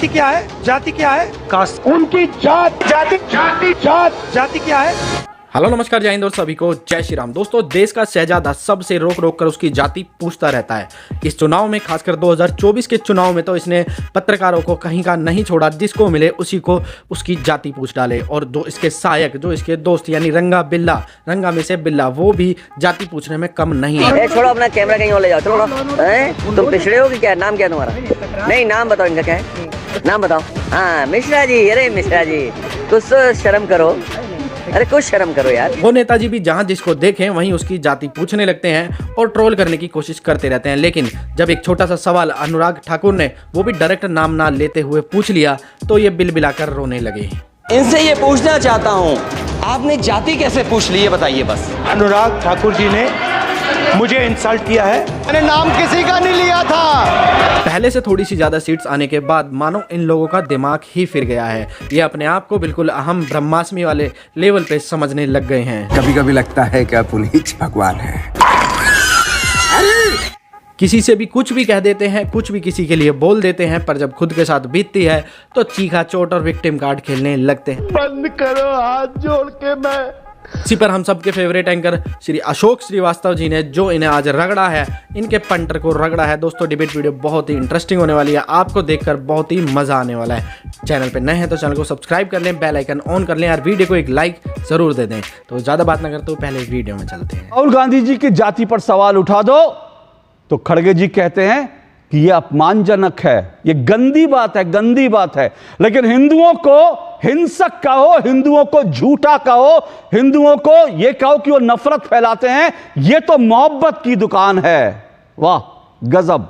जाति क्या है? जाति क्या है? कास्ट। उनकी जात जाति जाति जात जाति क्या है? हेलो नमस्कार, जय हिंद और सभी को जय श्री राम। दोस्तों, देश का शहजादा सबसे रोक रोक कर उसकी जाति पूछता रहता है। इस चुनाव में, खासकर 2024 के चुनाव में तो इसने पत्रकारों को कहीं का नहीं छोड़ा। जिसको मिले उसी को उसकी जाति पूछ डाले। और जो इसके सहायक, जो इसके दोस्त यानी रंगा बिल्ला, रंगा में से बिल्ला, वो भी जाति पूछने में कम नहीं है। छोड़ो अपना कैमरा, कहीं और ले जाओ। चलो तुम पिछड़े हो कि क्या? नाम क्या तुम्हारा? नहीं, नाम बताओ इनका क्या है, नाम बताओ। हाँ, मिश्रा जी। अरे मिश्रा जी, कुछ तो शर्म करो। अरे कुछ शर्म करो यार। वो नेताजी भी जहां जिसको देखें वहीं उसकी जाति पूछने लगते हैं और ट्रोल करने की कोशिश करते रहते हैं। लेकिन जब एक छोटा सा सवाल अनुराग ठाकुर ने, वो भी डायरेक्ट नाम ना लेते हुए पूछ लिया, तो ये बिलबिलाकर रोने लगे। इनसे ये पूछना चाहता हूँ, आपने जाति कैसे पूछ ली है, बताइए बस। अनुराग ठाकुर जी ने मुझे इंसल्ट किया है। मैंने नाम किसी का नहीं लिया था। पहले से थोड़ी सी ज्यादा सीट्स आने के बाद मानो इन लोगों का दिमाग ही फिर गया है। ये अपने आप को बिल्कुल अहम ब्रह्मास्मि वाले लेवल पे समझने लग गए हैं। कभी कभी लगता है कि पुनीत भगवान है। किसी से भी कुछ भी कह देते हैं, कुछ भी किसी के लिए बोल देते हैं, पर जब खुद के साथ बीतती है तो चीखा चोट और विक्टिम कार्ड खेलने लगते हैं। बंद करो हाथ जोड़ के। मैं इसी पर हम सबके फेवरेट एंकर श्री अशोक श्रीवास्तव जी ने जो इन्हें आज रगड़ा है, इनके पंटर को रगड़ा है। दोस्तों, डिबेट वीडियो बहुत ही इंटरेस्टिंग होने वाली है। आपको देखकर बहुत ही मजा आने वाला है। चैनल पे नए हैं तो चैनल को सब्सक्राइब कर लें, बेल आइकन ऑन कर लें और वीडियो को एक लाइक जरूर दे दें। तो ज्यादा बात ना करते हुए पहले वीडियो में चलते हैं। राहुल गांधी जी की जाति पर सवाल उठा दो तो खड़गे जी कहते हैं कि यह अपमानजनक है, यह गंदी बात है, गंदी बात है। लेकिन हिंदुओं को हिंसक कहो, हिंदुओं को झूठा कहो, हिंदुओं को यह कहो कि वो नफरत फैलाते हैं, यह तो मोहब्बत की दुकान है। वाह, गजब।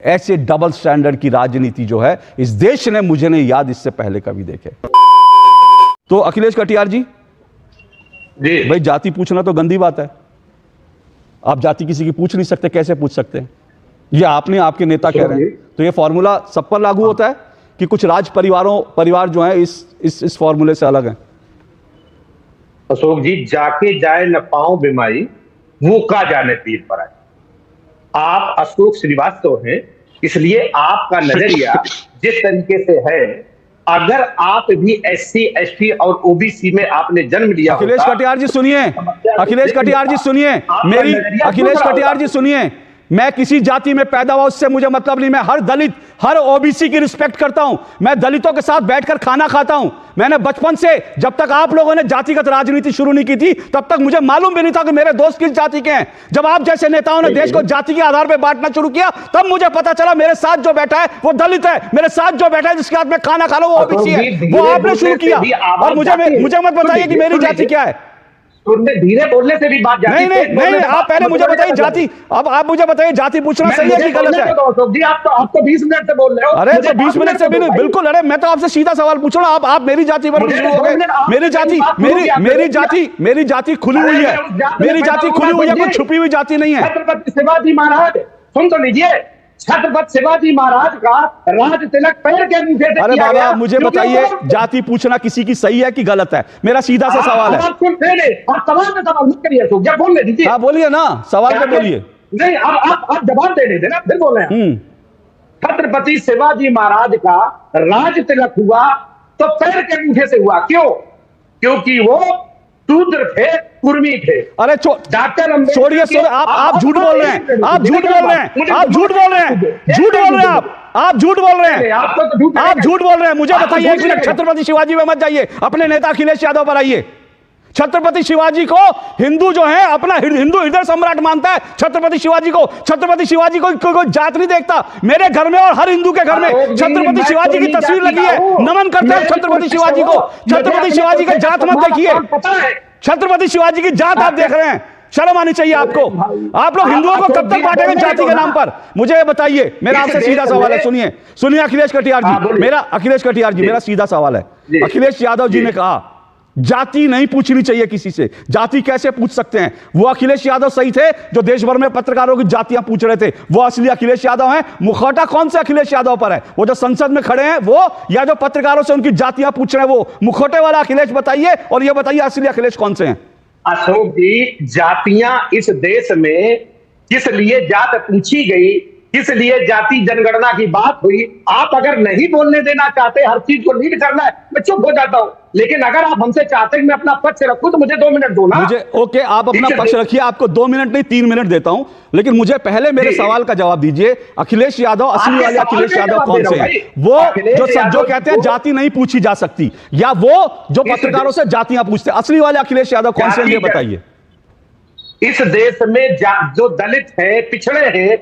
ऐसे डबल स्टैंडर्ड की राजनीति जो है इस देश ने, मुझे नहीं याद इससे पहले कभी देखे। तो अखिलेश कटियार जी, भाई जाति पूछना तो गंदी बात है। आप जाति किसी की पूछ नहीं सकते, कैसे पूछ सकते हैं? ये आपने, आपके नेता कह रहे हैं, तो ये फॉर्मूला सब पर लागू होता है कि कुछ राज परिवार जो है इस फॉर्मूले से अलग है? अशोक जी, जाके जाए न पाऊं बीमारी, वो का जाने पीर पर आए। आप अशोक श्रीवास्तव हैं, इसलिए आपका नजरिया जिस तरीके से है, अगर आप भी SC ST और OBC में आपने जन्म लिया। अखिलेश कटियार जी सुनिए, अखिलेश कटियार जी सुनिए, मेरी अखिलेश कटियार जी सुनिए, मैं किसी जाति में पैदा हुआ उससे मुझे मतलब नहीं। मैं हर दलित, हर OBC की रिस्पेक्ट करता हूं। मैं दलितों के साथ बैठकर खाना खाता हूं। मैंने बचपन से, जब तक आप लोगों ने जातिगत राजनीति शुरू नहीं की थी, तब तक मुझे मालूम भी नहीं था कि मेरे दोस्त किस जाति के हैं। जब आप जैसे नेताओं ने देश को जाति के आधार पर बांटना शुरू किया, तब मुझे पता चला मेरे साथ जो बैठा है वो दलित है, मेरे साथ जो बैठा है जिसके हाथ में खाना खा लो वो OBC है। वो आपने शुरू किया। और मुझे मत बताइए कि मेरी जाति क्या है। धीरे बोलने से भी बात जाती नहीं, आप पहले मुझे बताइए जाति। अब आप मुझे बताइए जाति पूछना सही है कि गलत है? आप तो 20 मिनट से बोल रहे हो। अरे तो 20 मिनट से भी नहीं, बिल्कुल। अरे मैं तो आपसे सीधा सवाल पूछ रहा हूँ, आप मेरी जाति पर शुरू हो गए। मेरी जाति खुली हुई है, मेरी जाति खुली हुई है, कोई छुपी हुई जाति नहीं है। छत्रपति शिवाजी महाराज, सुन तो लीजिए, छत्रपति शिवाजी महाराज का राज तिलक पैर के नीचे से। अरे बाबा, मुझे बताइए जाति पूछना किसी की सही है कि गलत है? मेरा सीधा सा सवाल है। सवाल मत करिए, जब बोल रहे दीजिए। आप बोलिए ना, सवाल पे बोलिए। नहीं, आप जवाब देने देना, फिर बोल रहे हैं। छत्रपति शिवाजी महाराज का राज तिलक हुआ तो पैर के नीचे से हुआ। क्यों? क्योंकि वो शूद्र थे, कुर्मी थे। अरे डॉक्टर छोड़िए, आप झूठ बोल रहे हैं, आप झूठ बोल रहे हैं, आप झूठ बोल रहे हैं, झूठ बोल रहे हैं, आप झूठ बोल रहे हैं, आप झूठ बोल रहे हैं। मुझे बताइए, एक मिनट, छत्रपति शिवाजी में मत जाइए, अपने नेता अखिलेश यादव पर आइए। छत्रपति शिवाजी को हिंदू जो है अपना हिंदू हृदय सम्राट मानता है। छत्रपति शिवाजी को कोई जात नहीं देखता। मेरे घर में और हर हिंदू के घर में छत्रपति शिवाजी की तस्वीर लगी है। नमन करते हैं छत्रपति शिवाजी को। छत्रपति शिवाजी का जात मत देखिए, छत्रपति शिवाजी की जात आप देख रहे हैं। शर्म आनी चाहिए आपको। आप लोग हिंदुओं को कब तक बांटेंगे जाति के नाम पर? मुझे ये बताइए, मेरा आपसे सीधा सवाल है। सुनिए अखिलेश कटियार जी, मेरा सीधा सवाल है। अखिलेश यादव जी ने कहा जाति नहीं पूछनी चाहिए किसी से। जाति कैसे पूछ सकते हैं? वो अखिलेश यादव सही थे जो देश भर में पत्रकारों की जातियां पूछ रहे थे। वो असली अखिलेश यादव हैं। मुखौटा कौन से अखिलेश यादव पर है? वो जो संसद में खड़े हैं वो, या जो पत्रकारों से उनकी जातियां पूछ रहे हैं वो? मुखौटे वाला अखिलेश बताइए, और ये बताइए असली अखिलेश कौन से हैं? अशोक जी, जातियां इस देश में किस लिए जात पूछी गई इसलिए जाति जनगणना की बात हुई। आप अगर नहीं बोलने देना चाहते, हर चीज को लीड करना है, मैं चुप हो जाता हूं। लेकिन अगर आप हमसे चाहते हैं मैं अपना पक्ष रखूं तो मुझे 2 मिनट दो ना। मुझे ओके, आप अपना पक्ष रखिए, आपको 2 मिनट नहीं 3 मिनट देता हूं, लेकिन मुझे पहले मेरे सवाल का जवाब दीजिए। अखिलेश यादव, असली वाले अखिलेश यादव कौन से हैं? वो जो कहते हैं जाति नहीं पूछी जा सकती, या वो जो पत्रकारों से जातियां पूछते हैं, असली वाले अखिलेश यादव कौन से, ये बताइए। इस देश में जो दलित है, पिछड़े हैं,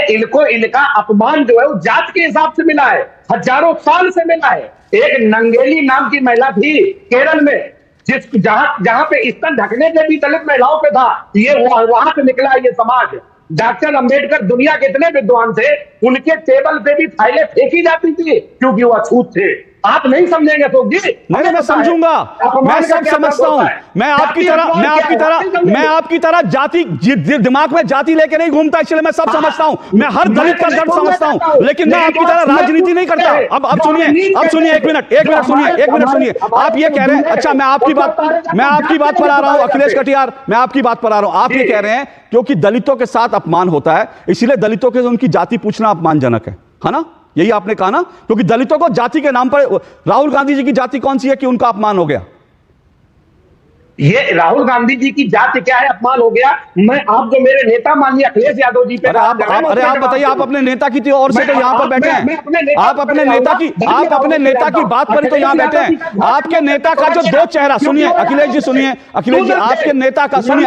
इनको इनका अपमान जो है वो जात के हिसाब से मिला है, हजारों साल से मिला है। एक नंगेली नाम की महिला थी केरल में, जहां पे स्तन ढकने पे भी दलित महिलाओं पे था। ये वहां से निकला ये समाज। डॉक्टर अंबेडकर दुनिया के इतने विद्वान थे, उनके टेबल पे भी फाइलें फेंकी जाती थी क्योंकि वो अछूत थे। आप नहीं समझेंगे तो जी, नहीं, मैं समझूंगा, मैं सब समझता हूं। मैं आपकी तरह जाति, दिमाग में जाति लेके नहीं घूमता, इसलिए मैं सब समझता हूं। मैं हर दलित का दर्द समझता हूं, लेकिन मैं आपकी तरह राजनीति नहीं करता। अब सुनिए, एक मिनट सुनिए। आप ये कह रहे हैं, अच्छा मैं आपकी बात पर आ रहा हूं, अखिलेश कटियार, मैं आपकी बात पर आ रहा हूं। आप ये कह रहे हैं क्योंकि दलितों के साथ अपमान होता है, इसलिए दलितों के उनकी जाति पूछना अपमानजनक है ना? यही आपने कहा ना, क्योंकि दलितों को जाति के नाम पर, राहुल गांधी जी की जाति कौन सी है कि उनका अपमान हो गया? ये राहुल गांधी जी की जाति क्या है, अपमान हो गया? आप जो मेरे नेता माननीय अखिलेश यादव जी पे, अरे आप बताइए, आप अपने नेता की थी और से तो यहाँ पर बैठे हैं। आप अपने नेता की बात पर तो यहाँ बैठे हैं। आपके नेता का जो 2 चेहरा, सुनिए अखिलेश जी, आपके नेता का सुनिए,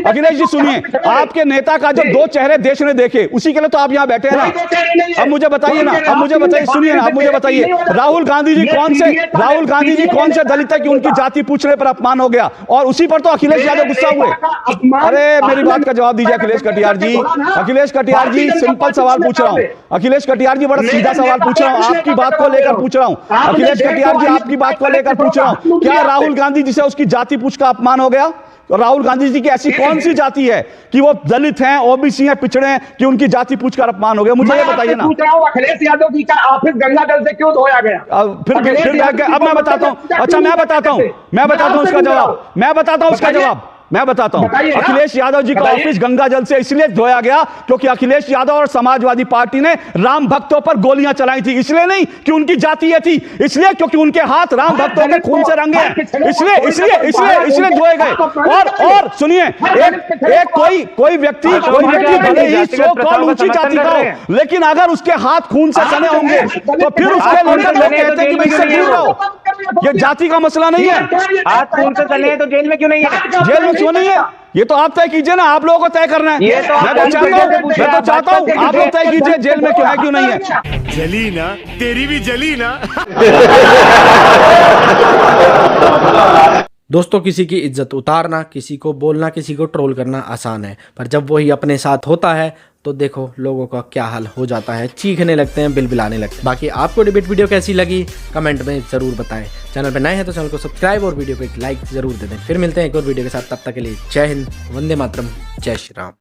अखिलेश जी सुनिए, आपके नेता का जो 2 चेहरे देश ने देखे, उसी के लिए तो आप यहाँ बैठे हैं ना। अब मुझे बताइए ना, सुनिए ना, आप मुझे बताइए, राहुल गांधी जी कौन से दलित है कि उनकी जाति पूछने पर अपमान हो गया, और उसी पर तो अखिलेश यादव गुस्सा हुए। अरे मेरी बात का जवाब दीजिए अखिलेश कटियार जी, सिंपल सवाल पूछ रहा हूं। अखिलेश कटियार जी, बड़ा सीधा सवाल पूछ रहा हूं, आपकी बात को लेकर पूछ रहा हूं। अखिलेश कटियार जी, आपकी बात को लेकर पूछ रहा हूं, क्या राहुल गांधी जी से उसकी जाति पूछ का अपमान हो गया? तो राहुल गांधी जी की ऐसी कौन सी जाति है कि वो दलित हैं, ओबीसी हैं, पिछड़े हैं, कि उनकी जाति पूछकर अपमान हो गया? मुझे ये बताइए ना। पूछ रहा हूं, अखिलेश यादव जी का ऑफिस गंगा जल से क्यों धोया गया? फिर अब मैं बताता हूं। अच्छा मैं बताता हूं उसका जवाब। अखिलेश यादव जी का ऑफिस गंगा जल से इसलिए धोया गया क्योंकि अखिलेश यादव और समाजवादी पार्टी ने राम भक्तों पर गोलियां चलाई थी। इसलिए नहीं कि उनकी जाति ये थी, इसलिए क्योंकि उनके हाथ राम भक्तों के खून से रंगे हैं, इसलिए धोए गए। और सुनिए, एक कोई व्यक्ति भले ही सो कॉल ऊंची जाति का हो, लेकिन अगर उसके हाथ खून से सने होंगे तो फिर उसके लेकर लोग कहते हैं कि मैं इससे दूर रहो। ये जाति का मसला नहीं है। हाथ खून से सने हैं तो जेल में क्यों नहीं है? जेल में क्यों नहीं है, ये तो आप तय कीजिए ना, आप लोगों को तय करना है। मैं तो चाहता हूं आप लोग तय कीजिए जेल में क्यों है क्यों नहीं है। जली ना, तेरी भी जली ना। दोस्तों, किसी की इज्जत उतारना, किसी को बोलना, किसी को ट्रोल करना आसान है, पर जब वही अपने साथ होता है तो देखो लोगों का क्या हाल हो जाता है, चीखने लगते हैं, बिलबिलाने लगते हैं। बाकी आपको डिबेट वीडियो कैसी लगी कमेंट में ज़रूर बताएं। चैनल पर नए हैं तो चैनल को सब्सक्राइब और वीडियो को एक लाइक ज़रूर दे दें। फिर मिलते हैं एक और वीडियो के साथ, तब तक के लिए जय हिंद, वंदे मातरम, जय श्री राम।